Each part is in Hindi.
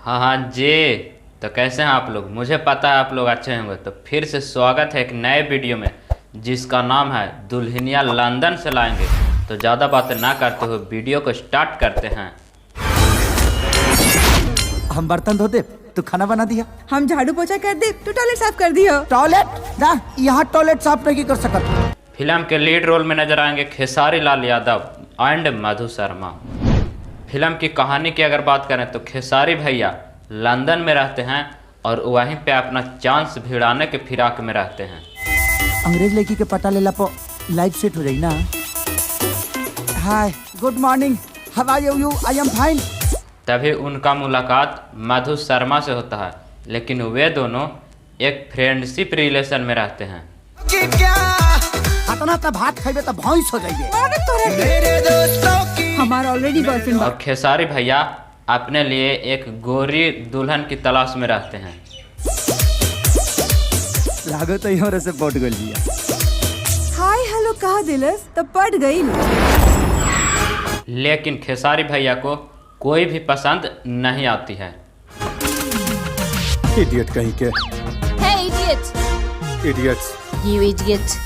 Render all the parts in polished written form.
हाँ हाँ जी। तो कैसे हैं आप लोग? मुझे पता है आप लोग अच्छे होंगे। तो फिर से स्वागत है एक नए वीडियो में जिसका नाम है दुल्हनिया लंदन से लाएंगे। तो ज़्यादा बातें ना करते हुए वीडियो को स्टार्ट करते हैं। हम बर्तन धो दे, तू खाना बना दिया। हम झाड़ू पोछा कर दे, तू टॉयलेट साफ कर दियो। टॉयलेट ना, यहाँ टॉयलेट साफ नहीं कर सकत। फिल्म के लीड रोल में नजर आएंगे खेसारी लाल यादव एंड मधु शर्मा। फिल्म की कहानी की अगर बात करें तो खेसारी भैया लंदन में रहते हैं और वहीं पे अपना चांस भिड़ाने के फिराक में रहते हैं। अंग्रेज लड़की के पता लेला पर लाइफ सेट हो जाई ना। Hi, good morning, how are you? I am fine. तभी उनका मुलाकात मधु शर्मा से होता है, लेकिन वे दोनों एक फ्रेंडशिप रिलेशन में रहते हैं। इतना भात खाइबे तो भैंस हो जाइए। हमारा ऑलरेडी बॉयफ्रेंड। और खेसारी भैया अपने लिए एक गोरी दुल्हन की तलाश में रहते हैं। लागो तो यहाँ से पट गई बिया। हाय हेलो कहा दिलस तब पट गई। लेकिन खेसारी भैया को कोई भी पसंद नहीं आती है। इडियट कहीं के। Hey idiot! Idiots. You idiot!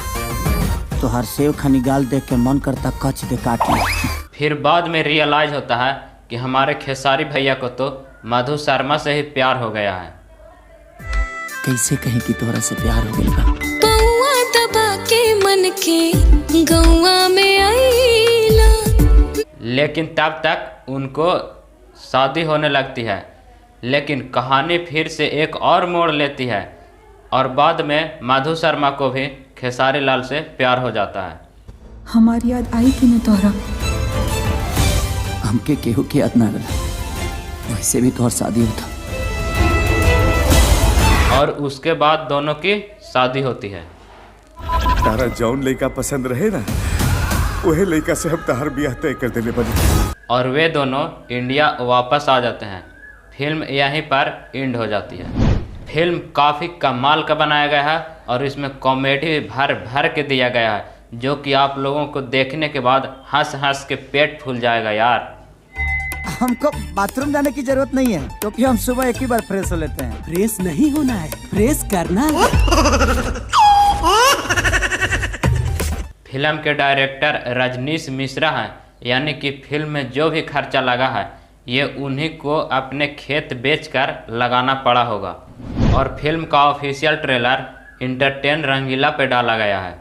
तो हर सेव खानी गाल देख के मन करता कच दे काट ले। फिर बाद में रियलाइज होता है कि हमारे खेसारी भैया को तो मधु शर्मा से ही प्यार हो गया है। कैसे कहीं की तोरा से प्यार हो गया? पौआ दबा के मन के गौआ में आईला। लेकिन तब तक उनको शादी होने लगती है। लेकिन कहानी फिर से एक और मोड़ लेती है और बाद में मधु शर्मा को भी खेसारी लाल से प्यार हो जाता है। हमारी याद आई कि न तोहरा? हमके केहू के याद ना गला। वैसे भी तोहर शादी होता। और उसके बाद दोनों की शादी होती है। तारा जौन लड़का पसंद रहे ना, वही लड़का से हम तहर ब्याह तय कर देले बनी। और वे दोनों इंडिया वापस आ जाते हैं। फिल्म यहीं पर एंड हो जाती है। फिल्म काफ़ी कमाल का बनाया गया है और इसमें कॉमेडी भर भर के दिया गया है, जो कि आप लोगों को देखने के बाद हंस हंस के पेट फूल जाएगा यार। हमको बाथरूम जाने की जरूरत नहीं है, क्योंकि हम सुबह एक ही बार फ्रेश हो लेते हैं। फ्रेश नहीं होना है, फ्रेश करना है। फिल्म के डायरेक्टर रजनीश मिश्रा हैं, यानी कि फिल्म में जो भी खर्चा लगा है ये उन्हीं को अपने खेत बेचकर लगाना पड़ा होगा। और फिल्म का ऑफिशियल ट्रेलर इंटरटेन रंगीला पे डाला गया है।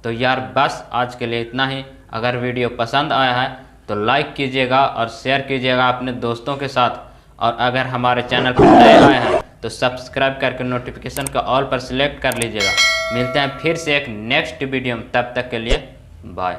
तो यार बस आज के लिए इतना ही। अगर वीडियो पसंद आया है तो लाइक कीजिएगा और शेयर कीजिएगा अपने दोस्तों के साथ। और अगर हमारे चैनल पर नए आए हैं तो सब्सक्राइब करके नोटिफिकेशन का ऑल पर सिलेक्ट कर लीजिएगा। मिलते हैं फिर से एक नेक्स्ट वीडियो में, तब तक के लिए बाय।